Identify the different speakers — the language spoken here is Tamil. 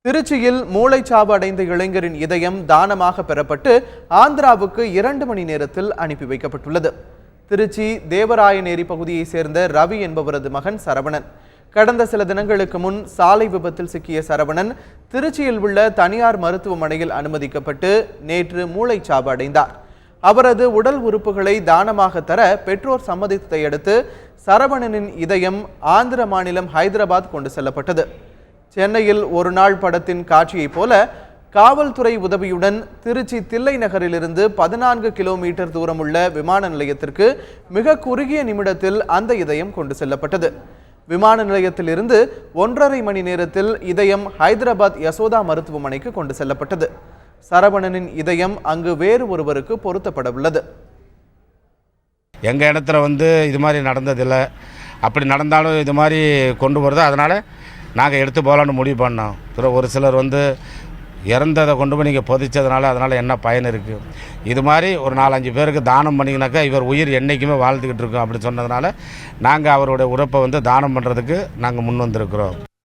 Speaker 1: திருச்சியில் மூளைச்சாவு அடைந்த இளைஞரின் இதயம் தானமாக பெறப்பட்டு ஆந்திராவுக்கு 2 மணி நேரத்தில் அனுப்பி வைக்கப்பட்டுள்ளது. திருச்சி தேவராயநேரி பகுதியைச் சேர்ந்த ரவி என்பவரது மகன் சரவணன். கடந்த சில தினங்களுக்கு முன் சாலை விபத்தில் சிக்கிய சரவணன் திருச்சியில் உள்ள தனியார் மருத்துவமனையில் அனுமதிக்கப்பட்டு நேற்று மூளைச்சாவு அடைந்தார். அவரது உடல் உறுப்புகளை தானமாக தர பெற்றோர் சம்மதித்ததை அடுத்து சரவணனின் இதயம் ஆந்திர மாநிலம் ஹைதராபாத் கொண்டு செல்லப்பட்டது. சென்னையில் ஒரு நாள் படத்தின் காட்சியைப் போல காவல்துறை உதவியுடன் திருச்சி தில்லை நகரிலிருந்து 14 கிலோமீட்டர் தூரம் உள்ள விமான நிலையத்திற்கு மிக குறுகிய நிமிடத்தில் அந்த இதயம் கொண்டு செல்லப்பட்டது. விமான நிலையத்திலிருந்து 1.5 மணி நேரத்தில் இதயம் ஹைதராபாத் யசோதா மருத்துவமனைக்கு கொண்டு செல்லப்பட்டது. சரவணனின் இதயம் அங்கு வேறு ஒருவருக்கு பொருத்தப்பட உள்ளது.
Speaker 2: எங்கள் இடத்துல இது மாதிரி நடந்ததில்லை. அப்படி நடந்தாலும் இது மாதிரி கொண்டு வருது. அதனால் நாங்கள் எடுத்து போகலான்னு முடிவு பண்ணோம். ஒரு சிலர் இறந்ததை கொண்டு போய் நீங்கள் புதைச்சதுனால அதனால் என்ன பயன் இருக்குது? இது மாதிரி ஒரு 4-5 பேருக்கு தானம் பண்ணிங்கனாக்கா இவர் உயிர் என்றைக்குமே வாழ்ந்துக்கிட்டு இருக்கோம் அப்படி சொன்னதுனால நாங்கள் அவருடைய உறப்பை தானம் பண்ணுறதுக்கு நாங்கள் முன் வந்திருக்கிறோம்.